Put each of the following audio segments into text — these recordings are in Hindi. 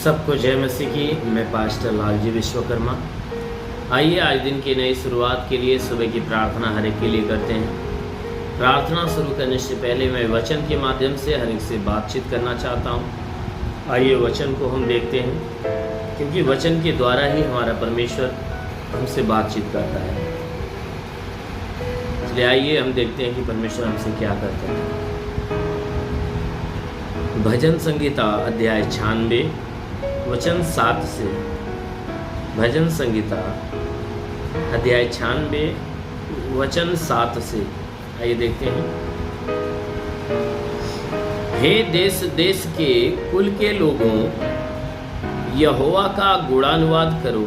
सबको जय मसीह की। मैं पास्टर लालजी विश्वकर्मा। आइए आज दिन की नई शुरुआत के लिए सुबह की प्रार्थना हर एक के लिए करते हैं। प्रार्थना शुरू करने से पहले मैं वचन के माध्यम से हर एक से बातचीत करना चाहता हूँ। आइए वचन को हम देखते हैं, क्योंकि वचन के द्वारा ही हमारा परमेश्वर हमसे बातचीत करता है। इसलिए आइए हम देखते हैं कि परमेश्वर हमसे क्या करता है। भजन संगीता अध्याय 96 वचन 7 से। भजन संगीता अध्याय 96 वचन 7 से। आइए देखते हैं। हे देश देश के कुल के लोगों, यहोवा का गुणानुवाद करो।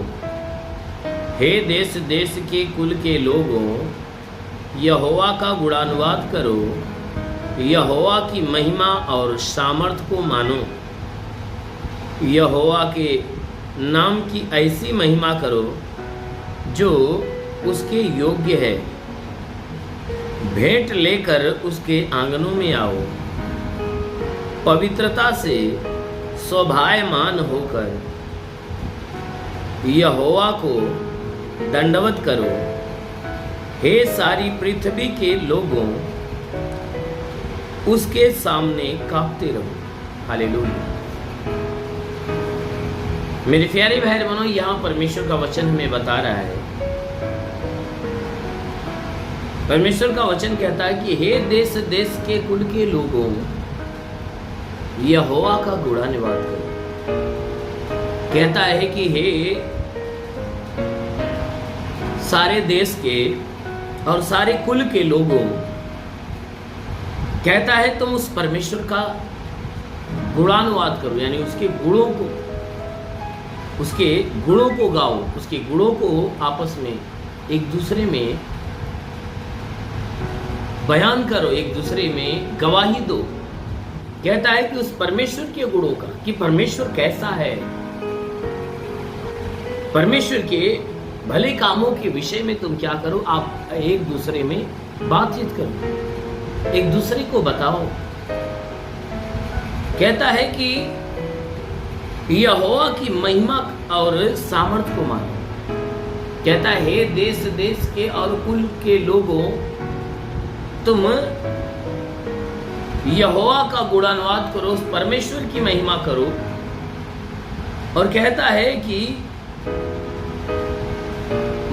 हे देश देश के कुल के लोगों, यहोवा का गुणानुवाद करो। यहोवा की महिमा और सामर्थ को मानो। यहोवा के नाम की ऐसी महिमा करो जो उसके योग्य है। भेंट लेकर उसके आंगनों में आओ। पवित्रता से शोभायमान होकर यहोवा को दंडवत करो। हे सारी पृथ्वी के लोगों, उसके सामने कांपते रहो। हालेलुया। मेरे प्यारे भाई बहनों, यहाँ परमेश्वर का वचन हमें बता रहा है। परमेश्वर का वचन कहता है कि हे देश देश के कुल के लोगों, यहोवा का गुणानुवाद करो। कहता है कि हे सारे देश के और सारे कुल के लोगों, कहता है तुम उस परमेश्वर का गुणानुवाद करो, यानी उसके गुणों को गाओ, उसके गुणों को आपस में एक दूसरे में बयान करो, एक दूसरे में गवाही दो। कहता है कि उस परमेश्वर के गुणों का, कि परमेश्वर कैसा है, परमेश्वर के भले कामों के विषय में तुम क्या करो, आप एक दूसरे में बातचीत करो, एक दूसरे को बताओ। कहता है कि यहोवा की महिमा और सामर्थ को मानो। कहता है हे देश देश के और कुल के लोगों, तुम यहोवा का गुणानुवाद करो, उस परमेश्वर की महिमा करो। और कहता है कि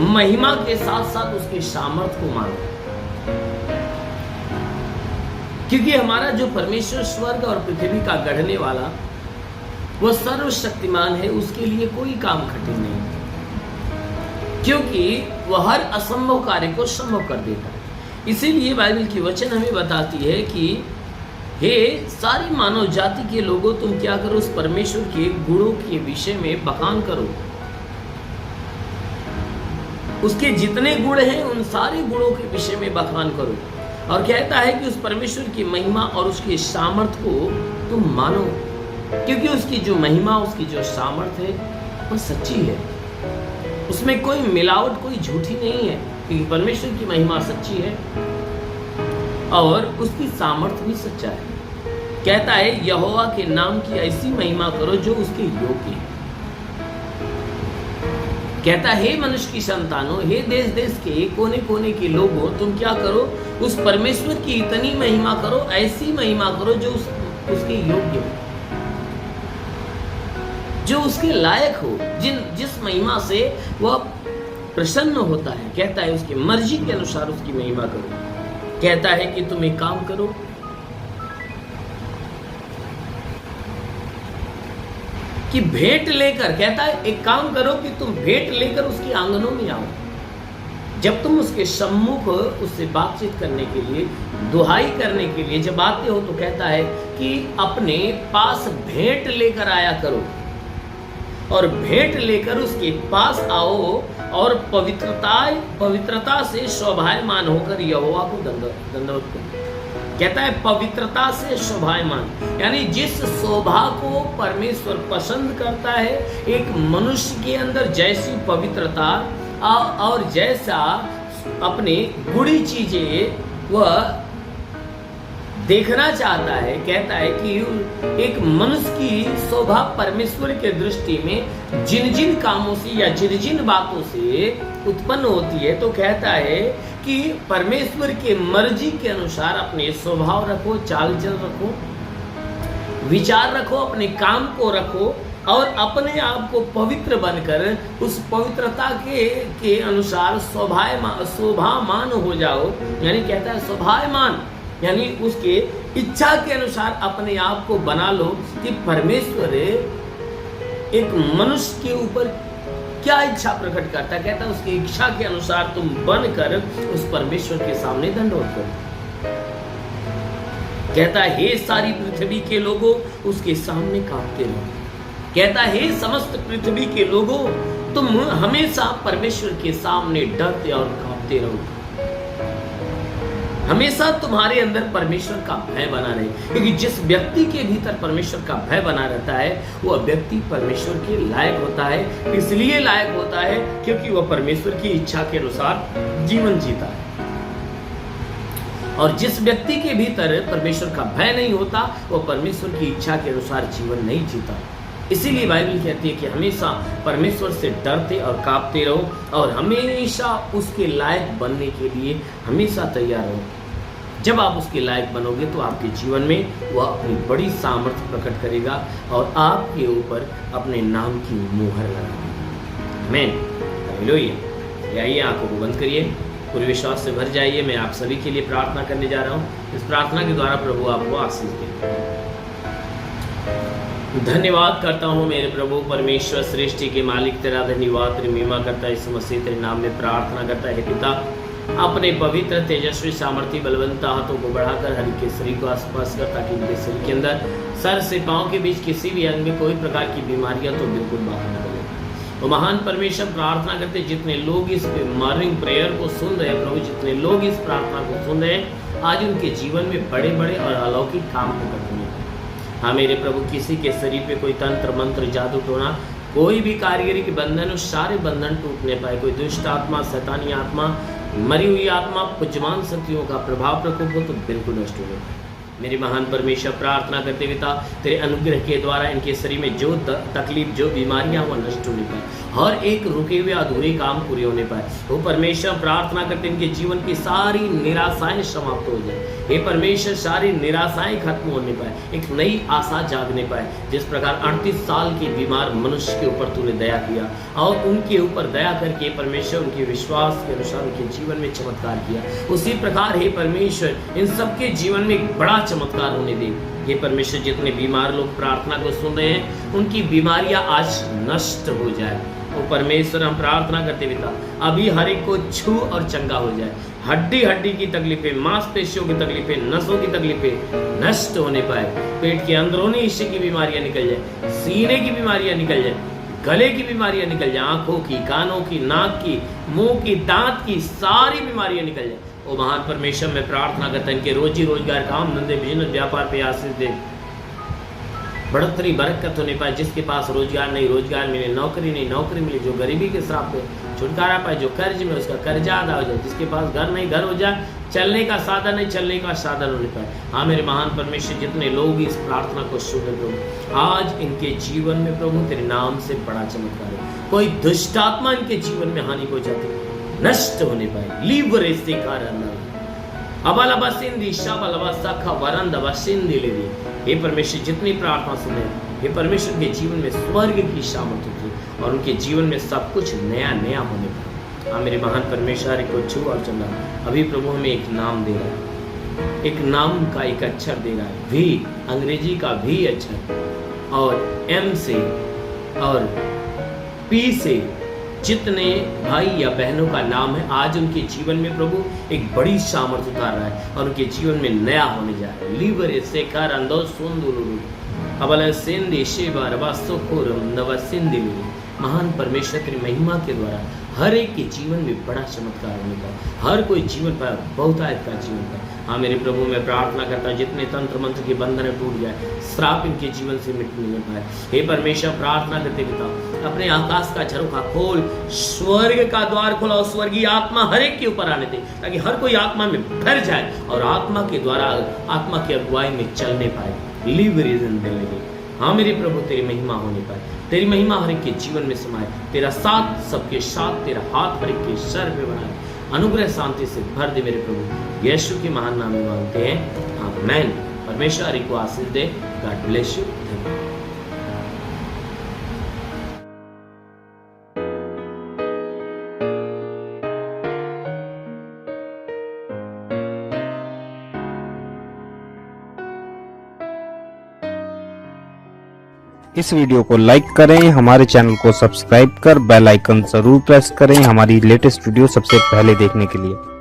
महिमा के साथ साथ उसके सामर्थ को मानो, क्योंकि हमारा जो परमेश्वर स्वर्ग और पृथ्वी का गढ़ने वाला, वह सर्वशक्तिमान है। उसके लिए कोई काम कठिन नहीं, क्योंकि वह हर असंभव कार्य को संभव कर देता है। इसीलिए बाइबल की वचन हमें बताती है कि हे सारी मानव जाति के लोगों, तुम क्या करो, उस परमेश्वर के गुणों के विषय में बखान करो। उसके जितने गुण हैं उन सारे गुणों के विषय में बखान करो। और कहता है कि उस परमेश्वर की महिमा और उसके सामर्थ को तुम मानो, क्योंकि उसकी जो महिमा, उसकी जो सामर्थ है, वो सच्ची है। उसमें कोई मिलावट, कोई झूठी नहीं है, क्योंकि परमेश्वर की महिमा सच्ची है और उसकी सामर्थ भी सच्चा है। कहता है यहोवा के नाम की ऐसी महिमा करो जो उसके योग्य है। कहता है हे मनुष्य की संतानों, हे देश देश के कोने कोने के लोगों, तुम क्या करो, उस परमेश्वर की इतनी महिमा करो, ऐसी महिमा करो जो उसके योग्य हो, जो उसके लायक हो, जिस महिमा से वह प्रसन्न होता है। कहता है उसकी मर्जी के अनुसार उसकी महिमा करो। कहता है कि तुम एक काम करो, कि भेंट लेकर, कहता है एक काम करो कि तुम भेंट लेकर उसके आंगनों में आओ। जब तुम उसके सम्मुख उससे बातचीत करने के लिए, दुहाई करने के लिए जब आते हो, तो कहता है कि अपने पास भेंट लेकर आया करो, और भेंट लेकर उसके पास आओ, और पवित्रता से शोभायमान होकर यहोवा को दंडवत करो। कहता है पवित्रता से शोभायमान, यानी जिस शोभा को परमेश्वर पसंद करता है, एक मनुष्य के अंदर जैसी पवित्रता और जैसा अपने बुरी चीजें वह देखना चाहता है, कहता है कि एक मनुष्य की शोभा परमेश्वर के दृष्टि में जिन जिन कामों से या जिन जिन बातों से उत्पन्न होती है, तो कहता है कि परमेश्वर के मर्जी के अनुसार अपने स्वभाव रखो, चाल चल रखो, विचार रखो, अपने काम को रखो और अपने आप को पवित्र बनकर उस पवित्रता के अनुसार शोभामान हो जाओ। यानी कहता है शोभामान, यानी उसके इच्छा के अनुसार अपने आप को बना लो कि परमेश्वर एक मनुष्य के ऊपर क्या इच्छा प्रकट करता है। कहता है उसकी इच्छा के अनुसार तुम बनकर उस परमेश्वर के सामने दंडवत करो। कहता है हे सारी पृथ्वी के लोगों उसके सामने कांपते रहो। कहता है हे समस्त पृथ्वी के लोगों तुम हमेशा परमेश्वर के सामने डरते और कांपते रहो। हमेशा तुम्हारे अंदर परमेश्वर का भय बना रहे, क्योंकि जिस व्यक्ति के भीतर परमेश्वर का भय बना रहता है वह व्यक्ति परमेश्वर के लायक होता है। इसलिए लायक होता है क्योंकि वह परमेश्वर की इच्छा के अनुसार जीवन जीता है। और जिस व्यक्ति के भीतर परमेश्वर का भय नहीं होता वह परमेश्वर की इच्छा के अनुसार जीवन नहीं जीता। इसीलिए बाइबल कहती है कि हमेशा परमेश्वर से डरते और कांपते रहो और हमेशा उसके लायक बनने के लिए हमेशा तैयार रहो। जब आप उसके लायक बनोगे तो आपके जीवन में वह अपनी बड़ी सामर्थ्य प्रकट करेगा और आपके ऊपर अपने नाम की मुहर लगाएगा। आमीन, हालेलुया। आइए आंखों को बंद करिए, पूरे विश्वास से भर जाइए। मैं आप सभी के लिए प्रार्थना करने जा रहा हूँ। इस प्रार्थना के द्वारा प्रभु आपको आशीष दे। धन्यवाद करता हूँ मेरे प्रभु परमेश्वर सृष्टि के मालिक, तेरा धन्यवाद, तेरी महिमा करता है। इस मसीह तेरे नाम में प्रार्थना करता है पिता, अपने पवित्र तेजस्वी सामर्थ्य बलवंत हाथों को बढ़ाकर हर के शरीर को स्पर्श कर, ताकि उनके शरीर के अंदर सर से पांव के बीच किसी भी अंग में कोई प्रकार की बीमारियां तो बिल्कुल बाहर न निकले। तो महान परमेश्वर प्रार्थना करते जितने लोग इस मॉर्निंग प्रेयर को सुन रहे हैं प्रभु, जितने लोग इस प्रार्थना को सुन रहे हैं, आज उनके जीवन में बड़े बड़े और अलौकिक काम को करते हैं। हाँ मेरे प्रभु, किसी के शरीर पे कोई तंत्र मंत्र जादू टोना, कोई भी कारीगरी के बंधन, उस सारे बंधन टूटने पाए। कोई दुष्ट आत्मा, शैतानी आत्मा, मरी हुई आत्मा, पुजमान शक्तियों का प्रभाव प्रकोप हो तो बिल्कुल नष्ट हो जाए। मेरे महान परमेश्वर प्रार्थना करते पिता, तेरे अनुग्रह के द्वारा इनके शरीर में जो तकलीफ, जो बीमारियां वो नष्ट होने पाए, हर एक रुके हुए अधूरे काम पूरे होने पाए। वो परमेश्वर प्रार्थना करते इनके जीवन की सारी निराशाएं समाप्त हो जाए। हे परमेश्वर, सारी निराशाएं खत्म होने पाए, एक नई आशा जागने पाए। जिस प्रकार 38 साल के बीमार मनुष्य के ऊपर तूने दया किया और उनके ऊपर दया करके परमेश्वर उनके विश्वास के अनुसार उनके जीवन में चमत्कार किया, उसी प्रकार हे परमेश्वर इन सबके जीवन में एक बड़ा चमत्कार होने दे। हे परमेश्वर, जितने बीमार लोग प्रार्थना को सुन रहे हैं उनकी बीमारियां आज नष्ट हो जाए। ओ परमेश्वर, हम प्रार्थना करते पिता, अभी हर एक को छू और चंगा हो जाए। हड्डी हड्डी की तकलीफें, मांसपेशियों की तकलीफें, नसों की तकलीफें नष्ट होने पाए। पेट के अंदरूनी हिस्से की बीमारियां निकल जाए, सीने की बीमारियां निकल जाए, गले की बीमारियां निकल जाए, आंखों की, कानों की, नाक की, मुंह की, दांत की सारी बीमारियां निकल जाए। ओ महान परमेश्वर, मैं प्रार्थना करता हूं इनके रोजी रोजगार, काम धंधे, बिजनेस, व्यापार पे आशीष दे, बढ़ोतरी बरकत होने पाए। जिसके पास रोजगार नहीं, रोजगार मिले, नौकरी नहीं, नौकरी मिले, जो गरीबी के श्राप पे छुटकारा पाए, जो कर्ज में उसका कर्जा अदा हो जाए, जिसके पास घर नहीं, घर हो जाए, चलने का साधन नहीं, चलने का साधन होने पाए। हाँ मेरे महान परमेश्वर, जितने लोग इस प्रार्थना को सुन रहे प्रभु, आज इनके जीवन में प्रभु तेरे नाम से बड़ा चमत्कार है। कोई दुष्ट आत्मा इनके जीवन में हानि को जाती नष्ट होने पाए। लीवर से कारण हे परमेश्वर, जितनी प्रार्थना सुने, हे परमेश्वर के जीवन में स्वर्ग की सामर्थ होती और उनके जीवन में सब कुछ नया नया होने पाए। हाँ मेरे महान परमेश्वर, को छू और चंदा अभी प्रभु हमें एक नाम दे रहा है, एक नाम का एक अक्षर दे रहा है, भी, अंग्रेजी का भी अक्षर और एम से और पी से जितने भाई या बहनों का नाम है, आज उनके जीवन में प्रभु एक बड़ी सामर्थ उतार रहा है और उनके जीवन में नया होने जा रहा है। लीवर से कार अंदो सुंदुलु अबल सिंधि शिवर वसुकुरम नवसिंधिलु। महान परमेश्वर की महिमा के द्वारा हर एक के जीवन में बड़ा चमत्कार होने का, हर कोई जीवन पर बहुतायत का जीवन पर। हाँ मेरे प्रभु, मैं प्रार्थना करता हूँ जितने तंत्र मंत्र के बंधन टूट जाए, श्राप इनके जीवन से मिटने पाए। हे परमेश्वर, प्रार्थना करते पिता, अपने आकाश का झरोखा खोल, स्वर्ग का द्वार खोला और स्वर्गीय आत्मा हर एक के ऊपर आने दे, ताकि हर कोई आत्मा में भर जाए और आत्मा के द्वारा आत्मा की अगुवाई में चलने पाए, लिव रीजन देने लगे। हाँ मेरे प्रभु, तेरी महिमा होने पाए, तेरी महिमा हर एक के जीवन में समाए, तेरा साथ सबके साथ, तेरा हाथ हर एक के सर पे बनाए, अनुग्रह शांति से भर दे मेरे प्रभु। यीशु के महान नाम में मांगते हैं, आमीन। परमेश्वर हरि को आशीष दे। God bless you. इस वीडियो को लाइक करें, हमारे चैनल को सब्सक्राइब कर बेल आइकन जरूर प्रेस करें हमारी लेटेस्ट वीडियो सबसे पहले देखने के लिए।